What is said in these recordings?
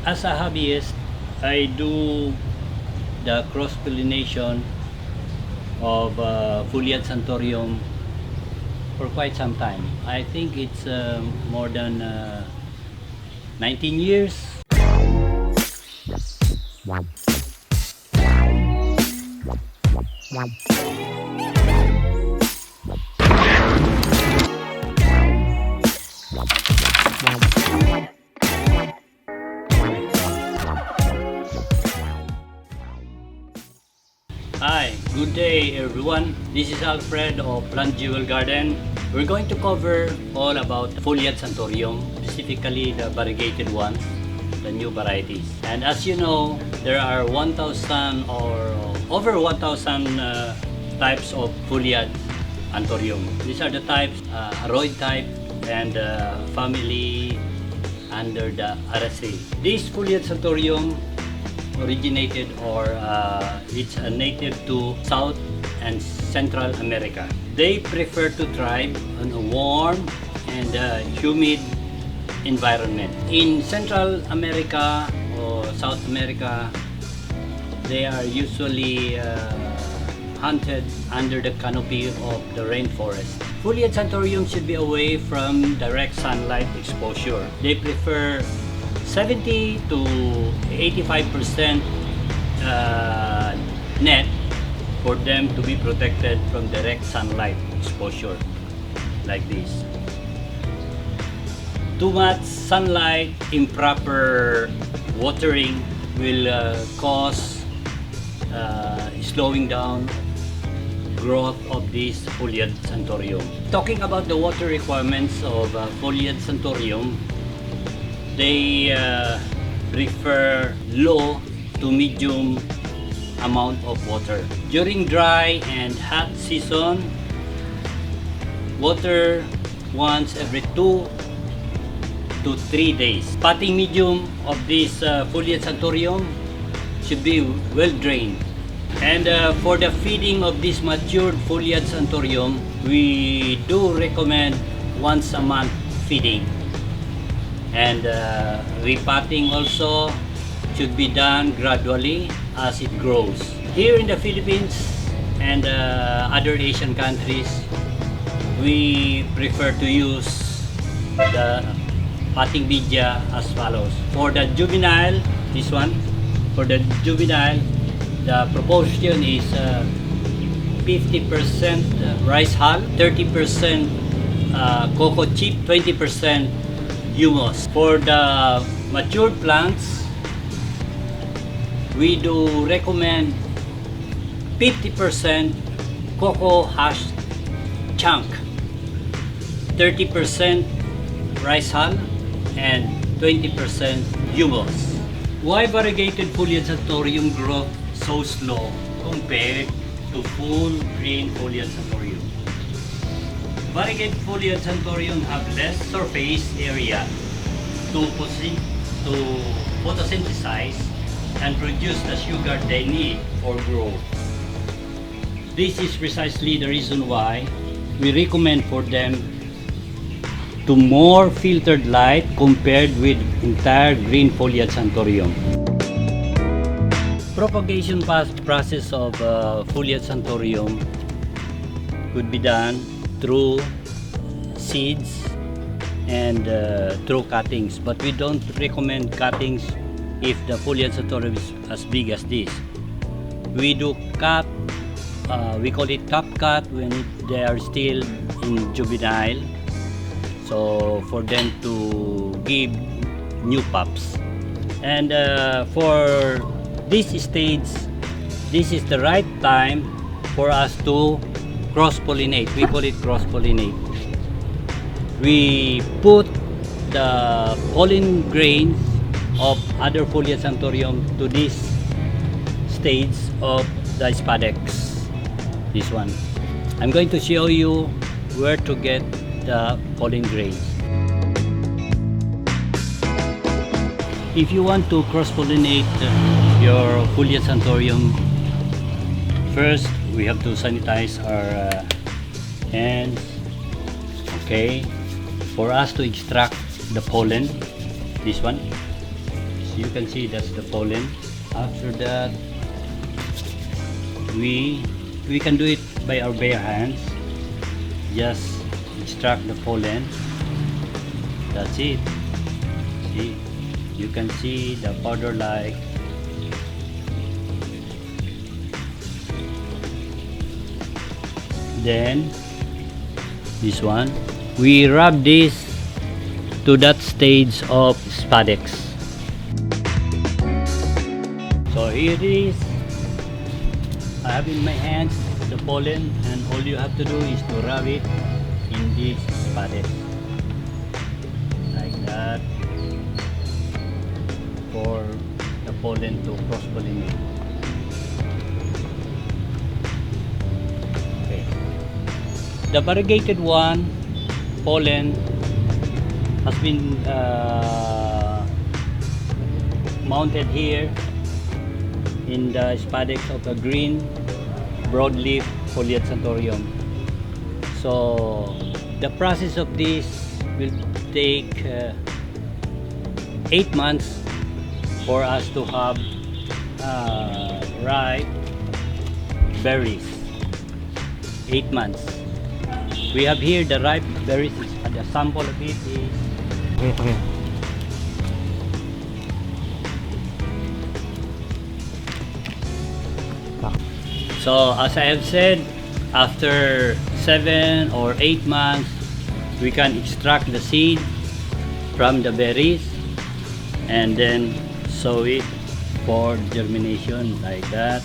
As a hobbyist, I do the cross-pollination of Foliage Anthurium for quite some time. I think it's more than 19 years. Hi, good day everyone. This is Alfred of Plant Jewel Garden. We're going to cover all about Foliage Anthurium, specifically the variegated ones, the new varieties. And as you know, there are 1,000 or over 1,000 types of Foliage Anthurium. These are the types, Aroid type and family under the Araceae. This Foliage Anthurium originated or it's a native to South and Central America. They prefer to thrive on a warm and humid environment. In Central America or South America, they are usually hunted under the canopy of the rainforest. Foliage Anthurium should be away from direct sunlight exposure. They prefer 70 to 85% net for them to be protected from direct sunlight exposure, like this. Too much sunlight, improper watering will cause slowing down growth of this Foliage Anthurium. Talking about the water requirements of Foliage Anthurium, they prefer low to medium amount of water. During dry and hot season, water once every 2 to 3 days. Potting medium of this Foliage Anthurium should be well drained. And for the feeding of this matured Foliage Anthurium, we do recommend once a month feeding. And repotting also should be done gradually as it grows. Here in the Philippines and other Asian countries, we prefer to use the potting media as follows. For the juvenile, this one, for the juvenile, the proportion is 50% rice hull, 30% cocoa chip, 20% humus. For the matured plants, we do recommend 50% cocoa husk chunk, 30% rice hull, and 20% humus. Why variegated Foliage Anthurium grow so slow compared to full green Foliage Anthurium? Variegated Foliage Anthurium have less surface area to photosynthesize and produce the sugar they need for growth. This is precisely the reason why we recommend for them to more filtered light compared with entire green Foliage Anthurium. Propagation process of Foliage Anthurium could be done through seeds and through cuttings, but we don't recommend cuttings if the Foliage Anthurium is as big as this. We do cut, we call it top cut when they are still in juvenile, so for them to give new pups. And for this stage, this is the right time for us to cross-pollinate. We call it cross-pollinate. We put the pollen grains of other Foliage Anthurium to this stage of the spadix. This one. I'm going to show you where to get the pollen grains. If you want to cross-pollinate your Foliage Anthurium, first we have to sanitize our hands, okay, for us to extract the pollen. This one, you can see that's the pollen. After that, we can do it by our bare hands. Just extract the pollen. That's it. See, you can see the powder like. Then this one, we rub this to that stage of spadix. So here it is. I have in my hands the pollen, and all you have to do is to rub it in this spadix like that for the pollen to cross-pollinate. Okay. The variegated one pollen has been mounted here in the spadix of a green broadleaf Foliage Anthurium. So the process of this will take 8 months for us to have ripe berries. 8 months. We have here the ripe berries. The sample of it is Okay. so as I have said, after 7 or 8 months we can extract the seed from the berries and then sow it for germination like that.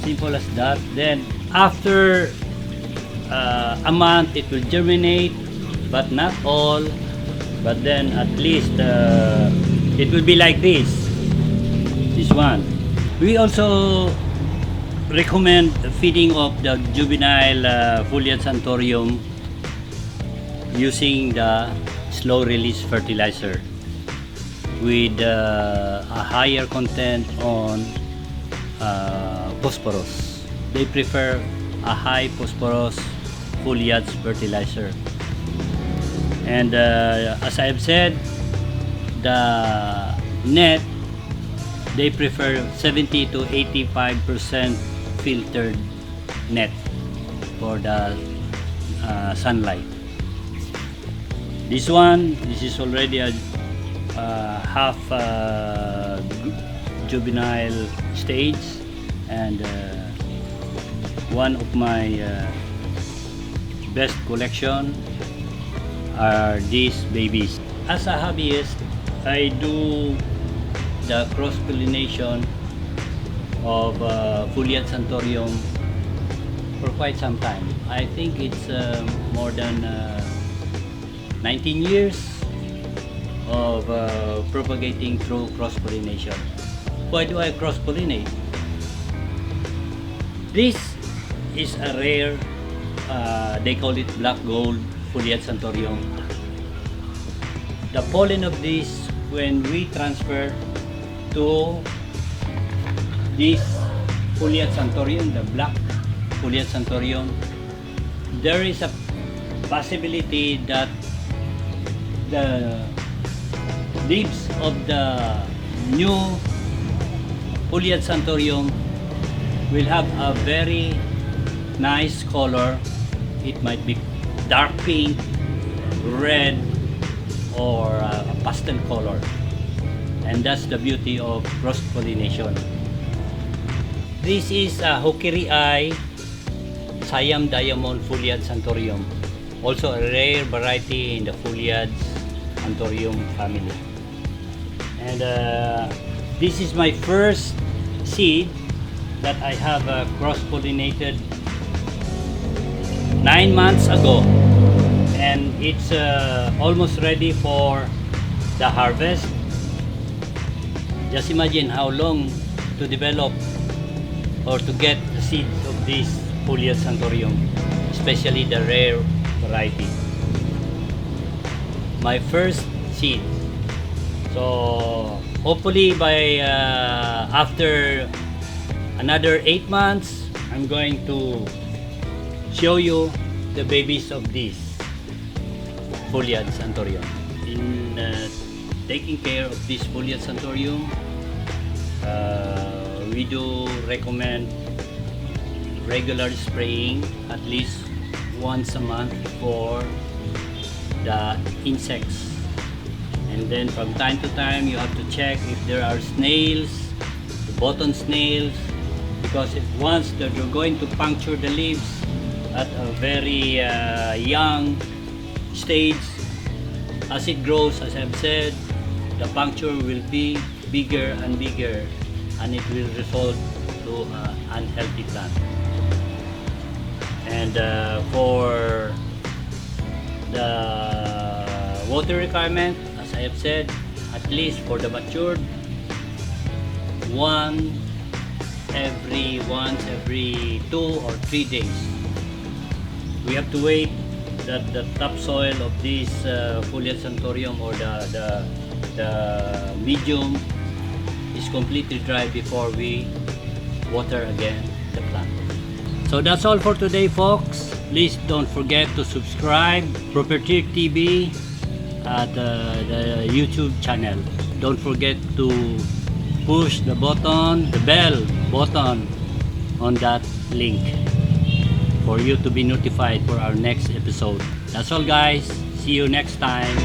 Simple as that. Then after a month it will germinate, but not all, but then at least it will be like this one. We also recommend feeding of the juvenile Foliage Anthurium using the slow release fertilizer with a higher content on phosphorus. They prefer a high phosphorus foliage fertilizer. And as I have said, the net, they prefer 70 to 85% filtered net for the sunlight. This is already a half juvenile stage, and one of my best collection are these babies. As a hobbyist, I do the cross-pollination of Foliage Anthurium for quite some time. I think it's more than 19 years of propagating through cross-pollination. Why do I cross-pollinate? This is a rare, they call it black gold Foliage Anthurium. The pollen of this, when we transfer to this Foliage Anthurium, the black Foliage Anthurium, there is a possibility that the leaves of the new Foliage Anthurium will have a very nice color. It might be dark pink, red, or a pastel color, and that's the beauty of cross-pollination. This is a Hokerii Siam Diamond Foliage Anthurium, also a rare variety in the Foliage Anthurium family. And this is my first seed that I have cross-pollinated 9 months ago, and it's almost ready for the harvest. Just imagine how long to develop or to get the seeds of this Foliage Anthurium, especially the rare variety. My first seed. So hopefully by after another 8 months, I'm going to show you the babies of this Foliage Anthurium. In taking care of this Foliage Anthurium, we do recommend regular spraying at least once a month for the insects, and then from time to time you have to check if there are snails, the button snails, because if once they're going to puncture the leaves at a very young stage, as it grows, as I've said, the puncture will be bigger and bigger, and it will result to an unhealthy plant. And for the water requirement, as I have said, at least for the matured, once every 2 or 3 days. We have to wait that the topsoil of this Foliage Anthurium, or the medium, is completely dry before we water again the plant. So that's all for today, folks. Please don't forget to subscribe Propagation TV at the YouTube channel. Don't forget to push the button, the bell button on that link for you to be notified for our next episode. That's all, guys. See you next time.